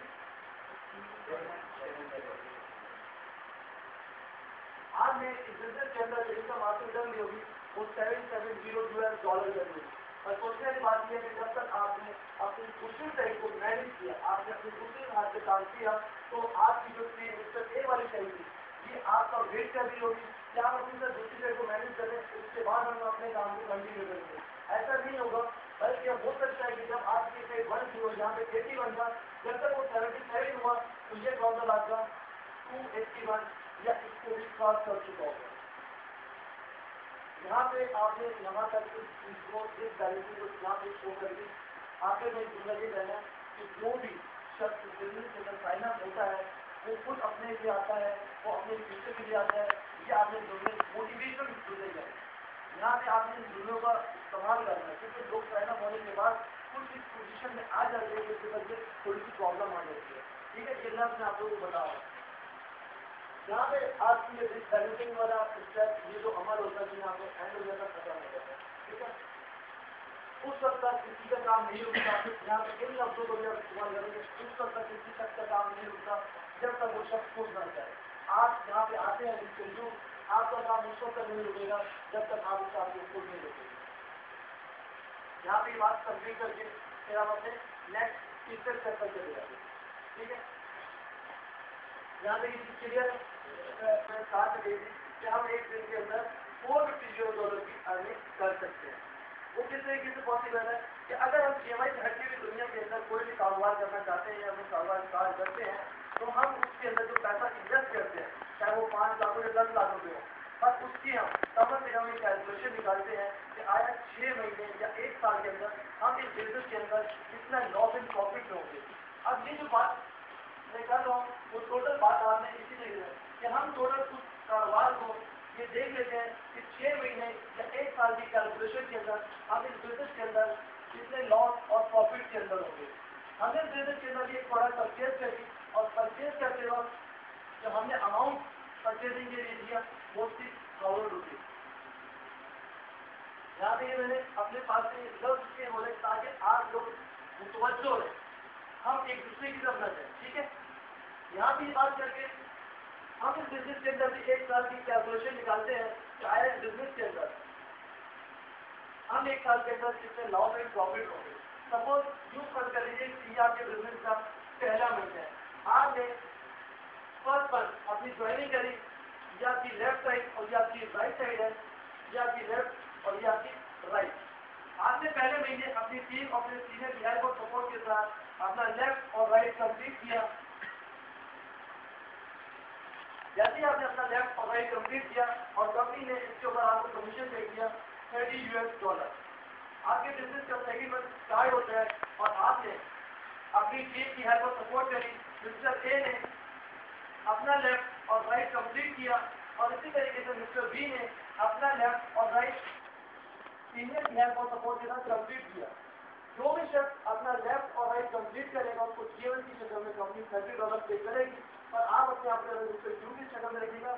[SPEAKER 2] आज में इस बिजनेस के अंदर जो इनकम हासिल कर ली होगी वो $770 कर ली। और सोचने वाली बात यह है कि जब तक आपने अपनी दूसरी साइड को मैनेज किया, आपने अपनी दूसरी हाथ से काम किया, तो आपकी जो मिस्टर ए वाली साइड थी ये आपका वेट कर रही होगी कि आप अपनी दूसरी साइड को मैनेज करें, उसके बाद हम अपने काम को कंटिन्यू करेंगे। ऐसा नहीं होगा, बल्कि अब हो सकता है कि जब आपकी साइड 1 थी और यहाँ पे 81 था, जब तक वो 77 हुआ तो ये काउंटर आपका 281 या इसको भी क्रॉस कर चुका होगा। यहाँ पे आपने यहाँ तक इसको इस बैलेंसिंग को यहाँ पे शो करके आखिर में जिंदगी रहना कि जो भी शख्स बिजनेस के अंदर साइन अप होता है वो खुद अपने लिए आता है, वो अपने फ्यूचर के लिए आता है, ये आपने जुड़ने मोटिवेशन जुड़ने जाए। यहाँ पे आपने इन जुड़ने का इस्तेमाल करना है, क्योंकि लोग साइन अप होने के बाद कुछ इस पोजिशन में आ जाते हैं जिसकी वजह से थोड़ी सी प्रॉब्लम आ जाती है। ठीक है, ये मैं आप लोगों को बता रहा हूँ। यहाँ पे आपकी ये बैलेंसिंग वाला स्टेप ये जो अमल होता है यहाँ पे एंड हो जाता खत्म हो जाता है। ठीक है, उस वक्त तक किसी का काम नहीं रुकता। यहाँ पे इन लफ्जों को जब इस्तेमाल करेंगे उस वक्त तक किसी शख्स का काम नहीं रुकता जब तक वो शख्स खुद ना जाए। आप यहाँ पे आते हैं इंटरव्यू, आपका काम उस वक्त तक नहीं रुकेगा जब तक आप उस काम को खुद नहीं रुकेंगे। यहाँ पे बात कंप्लीट करके फिर आप अपने नेक्स्ट तीसरे स्टेप पर चले जाते हैं। ठीक है, यहाँ पे ये क्लियर साथ में कि हम एक दिन के अंदर $450 की अर्निंग कर सकते हैं। वो किस तरीके से पॉसिबल है कि अगर हम EMI से हटके भी दुनिया के अंदर कोई भी कारोबार करना चाहते हैं या हम कारोबार स्टार्ट करते हैं, तो हम उसके अंदर जो पैसा इन्वेस्ट करते हैं, चाहे वो 5 लाख हो या 10 लाख रुपये हो, पर उसकी हम कम से कम एक कैलकुलेशन निकालते हैं कि आया 6 महीने या 1 साल के अंदर हम इस बिजनेस के अंदर कितना लॉस इन प्रॉफिट में होंगे। अब ये जो बात मैं कर रहा हूँ वो टोटल बात आपने इसीलिए है कि हम टोटल कुछ कारोबार को ये देख लेते हैं कि 6 महीने या 1 साल की कैलकुलेशन के अंदर हम इस बिजनेस के अंदर कितने लॉस और प्रॉफिट के अंदर होंगे। हमने बिजनेस के अंदर एक प्रोडक्ट परचेज करी और परचेज करते वक्त जब हमने अमाउंट परचेजिंग के लिए दिया वो 6,000 यहाँ पे मैंने अपने पास से लफ्ज के बोले ताकि आप लोग मुतवज्जो रहे, हम एक दूसरे की तरफ न जाए। ठीक है, यहाँ पे बात करके हम इस बिजनेस के अंदर भी एक साल की कैलकुलेशन निकालते हैं चाहे बिजनेस के अंदर हम एक साल के अंदर कितने लॉस एंड प्रॉफिट होंगे। सपोज यूं कर लीजिए कि आपके बिजनेस का पहला महीना है, आपने फर्स्ट मंथ अपनी ज्वाइनिंग करी, ये आपकी लेफ्ट साइड और ये आपकी राइट साइड है, ये आपकी लेफ्ट और ये आपकी राइट। आपने पहले महीने अपनी टीम और अपने सीनियर की हेल्प और सपोर्ट के साथ अपना लेफ्ट और राइट कंप्लीट किया। जैसे ही आपने अपना लेफ्ट और राइट कंप्लीट किया और कंपनी ने इसके ऊपर आपको कमीशन पे किया $30। आपके बिजनेस का सेकंड मंथ स्टार्ट होता है और आपने अपनी टीम की हेल्प और सपोर्ट करी। मिस्टर ए ने अपना लेफ्ट और राइट कंप्लीट किया और इसी तरीके से मिस्टर बी ने अपना लेफ्ट और राइट सीनियर की हेल्प और सपोर्ट के साथ कंप्लीट किया। जो भी शख्स अपना लेफ्ट और राइट कंप्लीट करेगा उसको जीवन की शक्ल में कंपनी $30 पे करेगी और आप अपने आप को ड्यू की शक्ल में रखिएगा।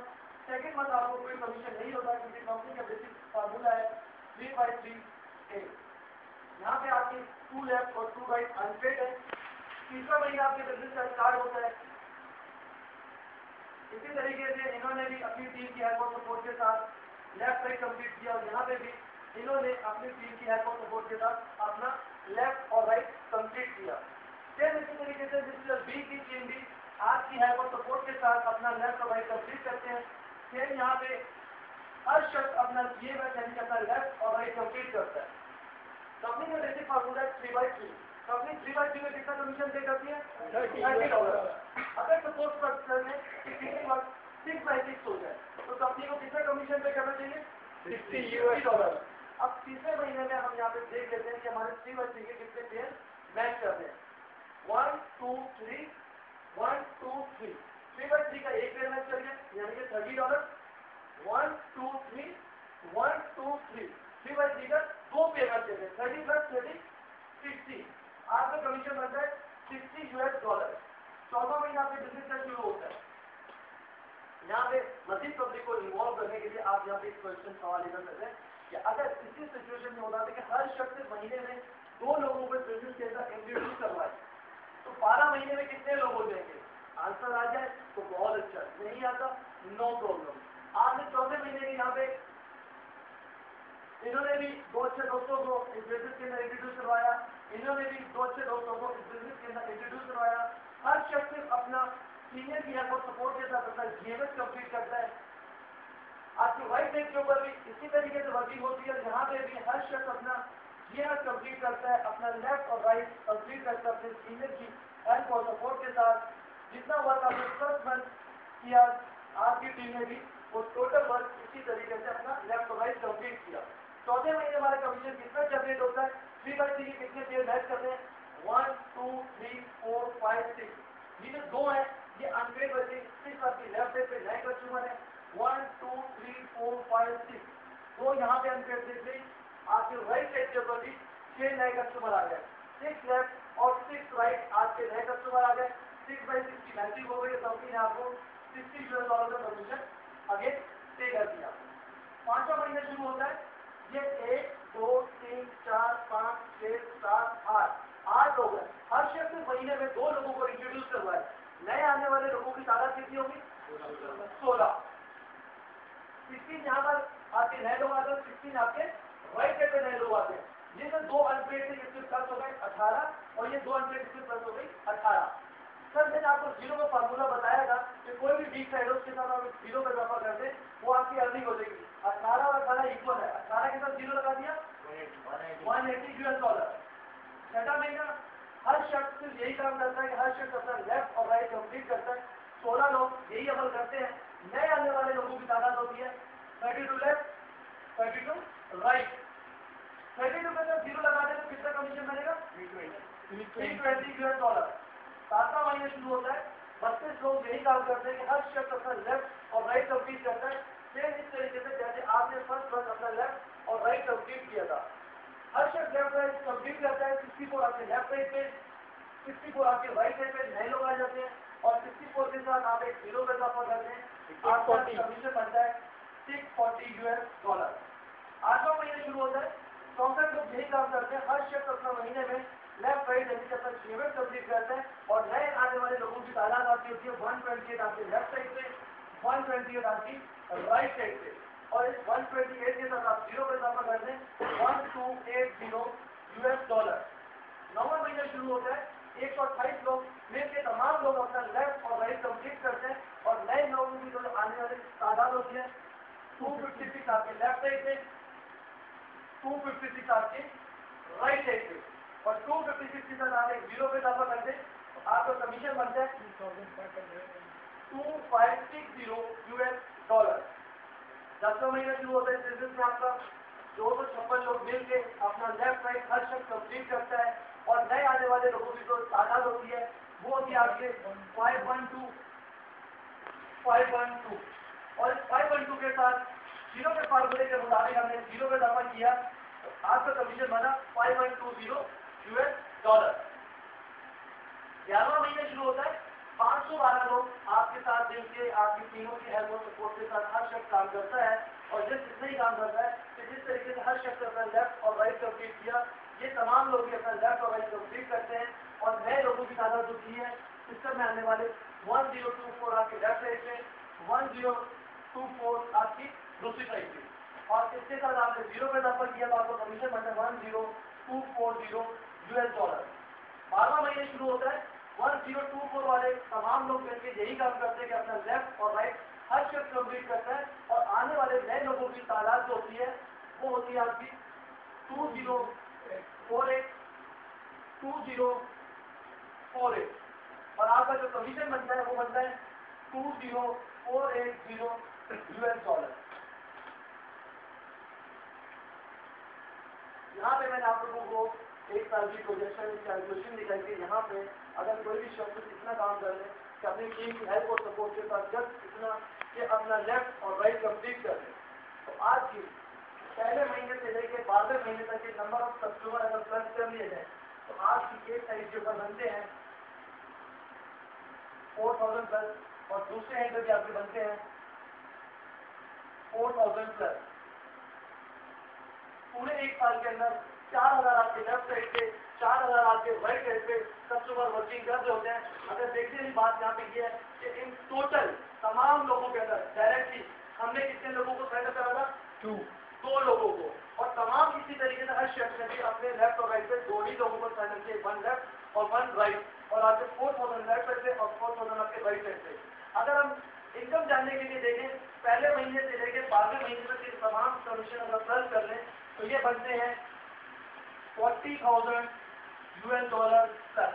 [SPEAKER 2] सेकंड मंथ आपको कोई कमीशन नहीं होता क्योंकि कंपनी का बेसिक फार्मूला है 3/3A। यहाँ पे आपकी 2 लेफ्ट और 2 राइट अनपेड है। तीसरा महीना आपके बिजनेस का स्टार्ट होता है। इसी तरीके से इन्होंने भी अपनी टीम की हेल्प और सपोर्ट के साथ लेफ्ट राइट कंप्लीट किया और यहाँ पे भी इन्होंने अपनी टीम की हेल्प और सपोर्ट के साथ अपना लेफ्ट और राइट कंप्लीट किया। फिर इसी तरीके से मिस्टर बी की टीम भी आपकी हेल्प और सपोर्ट के साथ अपना लेफ्ट और राइट कंप्लीट करते हैं। फिर यहाँ पे हर शख्स अपना ये यानी अपना लेफ्ट और राइट कंप्लीट करता है। कंपनी का बेसिक फार्मूला है 3/3। कंपनी 3/3 में कितना कमीशन पे करती है $30। अगर सपोज कर लें कि किसी वक्त 6/6 हो जाए तो कंपनी को कितना कमीशन पे करना चाहिए $60। अब तीसरे महीने में हम यहाँ पे देख लेते हैं कि हमारे 3/3 के कितने पेयर मैच करते हैं। 1 2 3 1 2 3 3/3 का एक पेयर मैच कर गया यानी कि $30। 1 2 3 1 2 3 3/3 का दो पेयर मैच कर गए 30 + 30 60। आपका कमीशन बनता है $60। चौथा महीना आपके बिजनेस का शुरू होता है। यहाँ पे मजीद पब्लिक को इन्वॉल्व करने के लिए आप यहाँ पे एक क्वेश्चन सवाल कर सकते हैं कि अगर इसी सिचुएशन में होता है कि हर शख्स महीने में 2 लोगों को बिजनेस के अंदर इंट्रोड्यूस करवाए तो 12 महीने में कितने लोग हो जाएंगे। आंसर आ जाए तो बहुत अच्छा, नहीं आता नो प्रॉब्लम। आपने चौथे महीने के यहाँ पे इन्होंने भी 2 अच्छे दोस्तों को इस बिजनेस के अंदर इंट्रोड्यूस करवाया, इन्होंने भी 2 अच्छे दोस्तों को इस बिजनेस के अंदर इंट्रोड्यूस करवाया। हर शख्स अपना सीनियर की हेल्प और सपोर्ट के साथ अपना जीएमएस कंप्लीट करता है। आपकी राइट साइड के ऊपर भी इसी तरीके से वर्किंग होती है। यहाँ पे भी हर शख्स अपना जीएमएस कंप्लीट करता है, अपना लेफ्ट और राइट कंप्लीट करता है अपने सीनियर की हेल्प और सपोर्ट के साथ। जितना वर्क आपने फर्स्ट मंथ किया आपकी टीम ने भी वो टोटल वर्क इसी तरीके से अपना लेफ्ट और राइट कंप्लीट किया। चौथे महीने हमारा कमीशन कितना जनरेट होता है। 3/3 के कितने पेयर मैच करते हैं 1 2 3 4 5 6। ये जो 2 है ये अनपेड बचे, 6 आपकी लेफ्ट साइड पे नए कस्टमर है 1 2 3 4 5 6। 2 यहाँ पे अनपेड देख ली। आपके राइट साइड के ऊपर भी 6 नए कस्टमर आ गए, 6 लेफ्ट और 6 राइट आपके नए कस्टमर आ गए। 6/6 की मैचिंग हो गई। कंपनी ने आपको $60 का कमीशन अगेन पे कर दिया। पांचवा महीना शुरू होता है। ये 1 2 3 4 5 6 7 8 लोग हैं। हर शख्स महीने में 2 लोगों को इंट्रोड्यूस करवाए। नए आने वाले लोगों की तादाद कितनी होगी 16। 16 यहाँ पर आपके नए लोग आते हैं, 16 आपके राइट साइड पे नए लोग आते हैं। ये जो 2 अनपेड थे इसके प्लस हो गए 18 और ये 2 अनपेड इसके प्लस हो गई 18। सर मैंने आपको जीरो का फार्मूला बताया था कि कोई भी वीक साइड उसके साथ आप जीरो का इजाफा करते वो आपकी अर्निंग हो जाएगी। 18 और 18 इक्वल है, 18 के साथ जीरो लगा दिया $180। छठा महीना हर शख्स यही काम करता है कि हर शख्स अपना लेफ्ट और राइट कंप्लीट करता है। 16 लोग यही अमल करते हैं। नए आने वाले लोगों की तादाद होती है 32 लेफ्ट 32 राइट। 32 के साथ जीरो लगा दे तो कितना कमीशन बनेगा $320। सातवां महीना शुरू होता है। 32 लोग यही काम करते हैं कि हर शख्स अपना लेफ्ट और राइट कंप्लीट करता है। फिर इस तरीके से जैसे आपने फर्स्ट मंथ अपना लेफ्ट और राइट कंप्लीट किया था, हर शख्स लेफ्ट राइट कंप्लीट करता है। 64 आपके लेफ्ट साइड पे, 64 आपके राइट साइड पे नए लोग आ जाते हैं और 64 के साथ आप एक जीरो का इजाफा करते हैं। आपका कमीशन बनता है $640। आठवां महीना शुरू होता है। 64 लोग यही काम करते हैं। हर शख्स अपना महीने में लेफ्ट राइट यानी कि अपना जीएमएस कंप्लीट करते हैं और नए आने वाले लोगों की तादाद आपकी होती है 128 आपके लेफ्ट साइड पे, 128 आपकी राइट साइड पे, और इस 128 के साथ आप 0 पे इजाफा कर दें 1280 US डॉलर। नवा महीना शुरू होता है, 128 लोग मिलकर तमाम लोग अपना लेफ्ट और राइट कंप्लीट करते हैं, और नए लोगों की जो आने वाली तादाद होती है 256 आपके लेफ्ट साइड पे, 256 आपके राइट साइड पे, और 256 के साथ आप एक 0 पे इजाफा करते हैं, आपका कमीशन बनता है 2560 US डॉलर। 10वां महीना शुरू होता है इस बिजनेस में आपका 256 लोग मिलके अपना लेफ्ट राइट हर शख्स कंप्लीट करता है, और नए आने वाले लोगों की जो तादाद होती है वो होती है आपके 512, और इस 512 के साथ 0 के फार्मूले के मुताबिक हमने 0 पे इजाफा किया, तो आपका कमीशन बना 520 US डॉलर। 11वां महीना शुरू होता है, 512 लोग आपके साथ मिलके आपकी टीमों की हेल्प और सपोर्ट के साथ हर शख्स काम करता है, और जितना ही काम करता है कि जिस तरीके से हर शख्स अपना लेफ्ट और राइट कंप्लीट किया, ये तमाम लोग भी अपना लेफ्ट और राइट कंप्लीट करते हैं, और नए लोगों की तादाद होती है सिस्टम में आने वाले 1024 आपके लेफ्ट साइड में, 1024 आपकी दूसरी साइड में, और इसके साथ आपने 0 पे इजाफा किया तो आपको कमीशन बनता है 10240 US डॉलर। 12वां महीने शुरू होता है, 1024 वाले तमाम लोग मिलकर यही काम करते हैं कि अपना लेफ्ट और राइट हर शख्स कंप्लीट करता है, और आने वाले नए लोगों की तादाद जो होती है वो होती है आपकी 2048, और आपका जो कमीशन बनता है वो बनता है 20480 US डॉलर। यहाँ पे मैंने आप लोगों को एक साल की प्रोजेक्शन कैलकुलेशन दिखाई कि यहाँ पे अगर कोई भी शख्स इतना काम कर ले कि अपनी टीम की हेल्प और सपोर्ट के साथ जस्ट इतना कि अपना लेफ्ट और राइट कंप्लीट कर ले, तो आज की पहले महीने से लेकर 12वें महीने तक के नंबर ऑफ कस्टमर अगर प्लस कर लिए जाए तो आज की एक साइड के ऊपर बनते हैं 4000 प्लस, और दूसरे हैंड पे भी आपके बनते हैं 4000 प्लस। पूरे एक साल के अंदर 4000 आपके लेफ्ट साइड पे, 4000 आपके राइट साइड पे कस्टमर वर्किंग कर रहे होते हैं। अगर देखने की बात यहाँ पे ये है कि इन टोटल तमाम लोगों के अंदर डायरेक्टली हमने कितने लोगों को साइन अप करा था? 2 लोगों को, और तमाम इसी तरीके से हर शख्स ने भी अपने लेफ्ट और राइट पे 2 ही लोगों को साइन अप किए, 1 लेफ्ट और 1 राइट, और आपके 4000 लेफ्ट साइड पे और 4000 आपके राइट साइड पे। अगर हम इनकम जानने के लिए देखें, पहले महीने से लेकर 12वें महीने तक ये तमाम कमीशन अगर प्लस कर लें तो ये बनते हैं 40,000 US डॉलर प्लस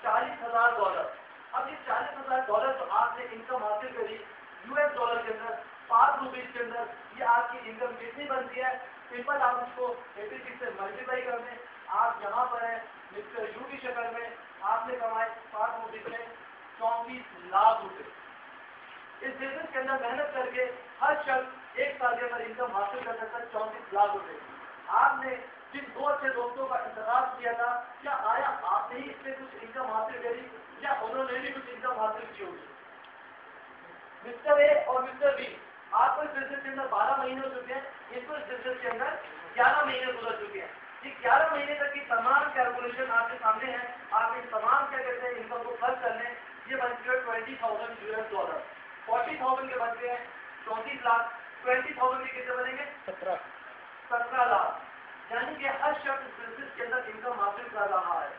[SPEAKER 2] 40,000 डॉलर। अब ये 40,000 डॉलर जो आपने इनकम हासिल करी US डॉलर के अंदर 5 रुपीज के अंदर, ये आपकी इनकम कितनी बनती है? सिंपल आप उसको 86 से मल्टीप्लाई कर दें। आप यहाँ पर है मिस्टर यू की शक्ल में, आपने कमाए 5 रुपीज में 34 लाख रुपए। इस बिजनेस के अंदर मेहनत करके हर शख्स एक साल के अंदर इनकम हासिल कर सकता है 34 लाख रुपए। आपने जिन 2 अच्छे दोस्तों का इंतजार किया था, क्या आया आपने ही इससे कुछ इनकम हासिल करी या उन्होंने भी कुछ इनकम हासिल की होगी? मिस्टर ए और मिस्टर बी, आपको इस बिजनेस के अंदर 12 महीने हो चुके हैं, इनको इस बिजनेस के अंदर 11 महीने गुजर चुके हैं। ये 11 महीने तक की तमाम कैलकुलेशन आपके सामने है। आप इन तमाम क्या कहते हैं इनकम को खर्च कर लें, ये बनते हैं 20,000 US डॉलर। 40,000 के बनते हैं 34 लाख, 20,000 के कितने बनेंगे? 17 लाख। यानी कि हर शख्स बिजनेस के अंदर इनकम हासिल कर रहा है।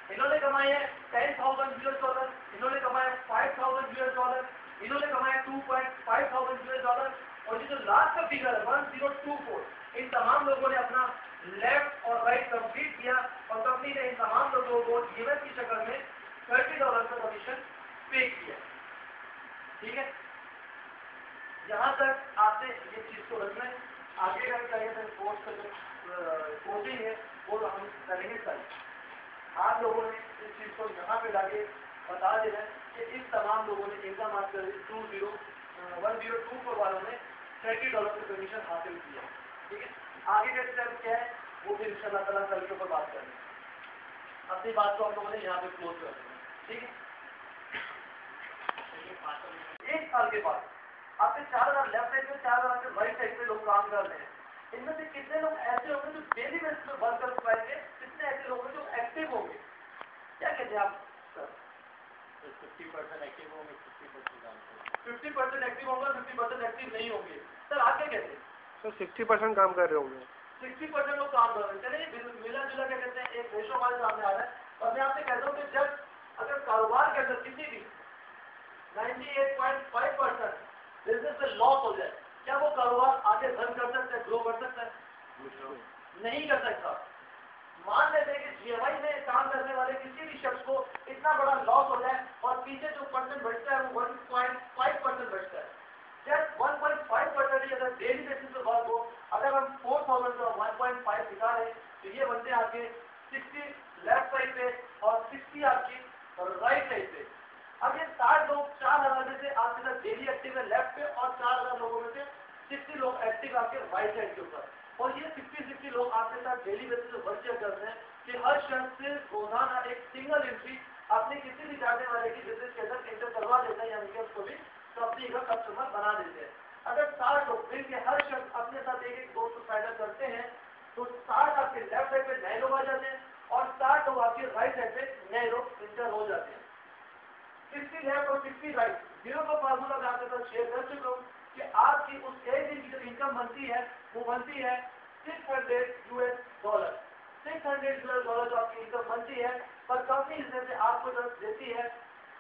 [SPEAKER 2] इन्होंने कमाए हैं 10,000 US डॉलर, इन्होंने कमाए 5,000 US डॉलर, इन्होंने कमाए 2,500 US डॉलर, और ये जो लास्ट का फिगर है 1024, इन तमाम लोगों ने अपना लेफ्ट और राइट कंप्लीट किया, और कंपनी ने इन तमाम लोगों को ईमेल की शक्ल में $30 का कमीशन पे किया। ठीक है, यहाँ तक आपने ये चीज को रखना है। आगे का चाहिए कोर्स का जो कोचिंग है वो हम करेंगे कल। आप लोगों ने इस चीज को यहाँ पे लाके बता देना है कि इस तमाम लोगों ने इनकम हासिल 1024 वालों ने $30 का कमीशन हासिल किया। ठीक है, आगे का स्टेप क्या है वो फिर इंशाल्लाह ताला कल के ऊपर बात करेंगे। अपनी बात को हम लोगों ने यहाँ पे क्लोज कर देना। ठीक है, एक साल के बाद आपके 4000 लेफ्ट साइड पे, 4000 आपके राइट साइड पे लोग काम कर रहे हैं। इनमें से कितने लोग ऐसे होंगे जो डेली बेसिस पे वर्क कर पाएंगे, कितने ऐसे लोग हैं जो एक्टिव होंगे? क्या कहते हैं आप सर?
[SPEAKER 1] 50% एक्टिव होंगे, 50% काम करेंगे।
[SPEAKER 2] 50% एक्टिव होंगे, 50% एक्टिव नहीं होंगे। सर आगे कैसे?
[SPEAKER 3] सर 60% काम कर रहे होंगे।
[SPEAKER 2] 60% लोग काम कर रहे हैं। चलिए मिला जुला क्या कहते हैं, एक रेशो हमारे सामने आ रहा है और मैं आपसे कहता हूँ कि जब अगर कारोबार के अंदर किसी भी 98.5% बिजनेस में लॉस हो जाए, क्या वो कारोबार आगे रन कर सकता है, ग्रो कर सकता है? नहीं कर सकता। मान लेते हैं कि जीएमआई में काम करने वाले किसी भी शख्स को इतना बड़ा लॉस हो जाए और पीछे जो परसेंट बचता है वो 1.5% बचता है। जब 1.5% ही अगर डेली बेसिस पे वर्क हो, अगर हम 4000 का 1.5 निकालें तो ये बनते हैं आपके 60 लेफ्ट साइड पे और 60 आपकी राइट साइड पे। अब ये 60 लोग 4000 में से आपके साथ डेली एक्टिव है लेफ्ट पे और 4000 लोगों में से 60 लोग एक्टिव आपके राइट साइड के ऊपर। और ये 60 लोग आपके साथ डेली बेसिस पे वर्क करते हैं कि हर शख्स से रोजाना एक सिंगल एंट्री अपने किसी भी जानने वाले की बिजनेस के अंदर एंटर करवा देता है, यानी कि उसको भी कंपनी का कस्टमर बना देते हैं। अगर 60 लोग मिलकर हर शख्स अपने साथ एक एक दोस्त फायदा करते हैं तो 60 आपके लेफ्ट साइड पे नए लोग आ जाते हैं और 60 लोग आपके राइट साइड पे नए लोग इंटर हो जाते हैं। 60 लेफ्ट और 60 राइट जीरो का फार्मूला मैं आपके साथ शेयर कर चुका हूँ कि आपकी उस एक दिन की जो इनकम बनती है वो बनती है $600। $600 जो आपकी इनकम बनती है, पर कंपनी इसमें से आपको जो देती है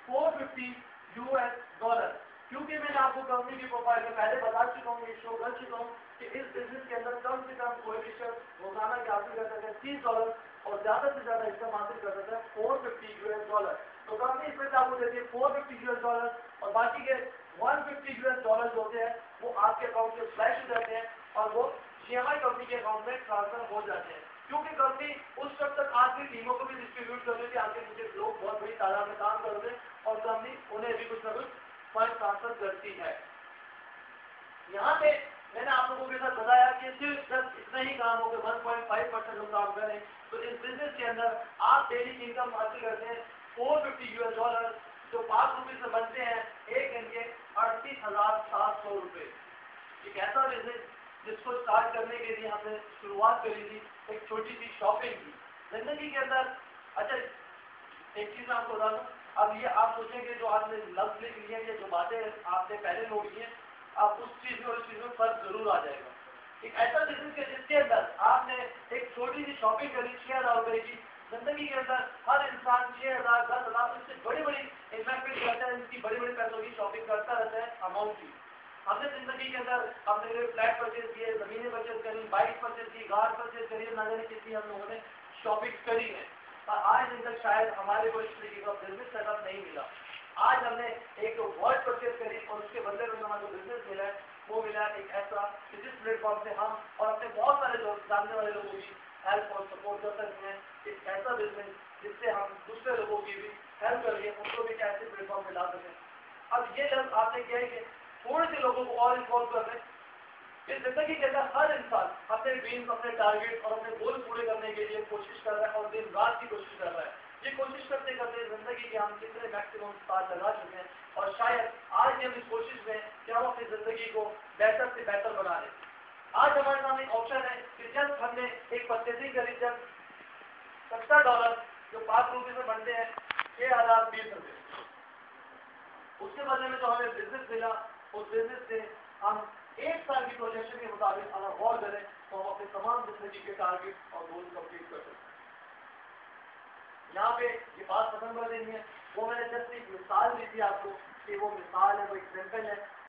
[SPEAKER 2] $450। क्योंकि मैंने आपको कंपनी की प्रोफाइल में पहले बता चुका हूँ, ये शो कर चुका हूँ कि इस बिजनेस के अंदर कम से कम कोई भी शख्स रोजाना की हासिल कर सकता है $30 और ज्यादा से ज्यादा इनकम हासिल कर सकता है $450। तो कंपनी इसमें से आपको देती है $450 और बाकी के $150 होते हैं वो आपके अकाउंट में फ्लैश हो जाते हैं और वो जीएमआई कंपनी के अकाउंट में ट्रांसफर हो जाते हैं। क्योंकि कंपनी उस वक्त तक आपकी टीमों को भी डिस्ट्रीब्यूट कर देती है, आपके नीचे लोग बहुत बड़ी तादाद में काम करते हैं और कंपनी उन्हें भी कुछ ना कुछ फंड ट्रांसफर करती है। यहाँ पे मैंने आप लोगों के साथ बताया कि सिर्फ जब इतना ही काम हो गया 1.5% लोग काम करें तो इस बिजनेस के अंदर आप डेली इनकम हासिल करते हैं $450 जो ₹5 से बनते हैं एक दिन के 38,700 रुपए। एक ऐसा बिजनेस जिसको स्टार्ट करने के लिए हमने शुरुआत करी थी एक छोटी सी शॉपिंग की जिंदगी के अंदर। अच्छा एक चीज आपको बता दूं, अब ये आप सोचेंगे जो आपने लफ्ज लिख लिए ये जो बातें आपने पहले नोट की हैं, अब उस चीज में और इस चीज में फर्क जरूर आ जाएगा। एक ऐसा बिजनेस है जिसके अंदर आपने एक छोटी सी शॉपिंग करी 6,000 रुपए की, जिंदगी के अंदर हर इंसान 6,000 10,000 इससे बड़ी बड़ी इन्वेस्टमेंट करता है, इसकी बड़ी बड़ी पैसों की शॉपिंग करता रहता है अमाउंट की। हमने जिंदगी के अंदर हमने फ्लैट परचेज किए, जमीनें परचेज करी, बाइक परचेज की, कार परचेज करी, ना जाने कितनी हम लोगों ने शॉपिंग करी है, पर आज दिन तक शायद हमारे को इस तरीके का बिजनेस सेटअप नहीं मिला। आज हमने एक वर्ड परचेज करी और उसके बदले में हमारा जो बिजनेस मिला है वो मिला एक ऐसा कि जिस प्लेटफॉर्म से हम और अपने बहुत सारे लोग जानने वाले लोगों की हेल्प और सपोर्ट कर सकते हैं। एक ऐसा बिजनेस जिससे हम दूसरे लोगों की भी हेल्प करके उनको भी ऐसे प्लेटफॉर्म में ला सकें। अब ये जब आपने किया है कि थोड़े से लोगों को और इन्वॉल्व कर रहे हैं। इस जिंदगी के अंदर हर इंसान अपने ड्रीम्स, अपने टारगेट और अपने गोल पूरे करने के लिए कोशिश कर रहा है और दिन रात की कोशिश कर रहा है। ये कोशिश करते करते जिंदगी के हम कितने मैक्सिमम साल लगा चुके हैं और शायद आज भी हम इस कोशिश में कि हम अपनी जिंदगी को बेहतर से बेहतर बना लें। आज हमारे सामने ऑप्शन है कि जब हमने एक परचेजिंग करी, जब $70 जो ₹5 में बनते हैं 6,020 रुपए, उसके बदले में तो हमें बिजनेस मिला। उस बिजनेस से हम एक साल की प्रोजेक्शन के मुताबिक अगर गौर करें तो हम अपने तमाम जिंदगी के टारगेट और गोल कंप्लीट कर सकते हैं। यहाँ पे ये बात खत्म कर देनी है, वो मैंने जस्ट एक मिसाल दी थी आपको कि वो मिसाल है, वो एग्जाम्पल है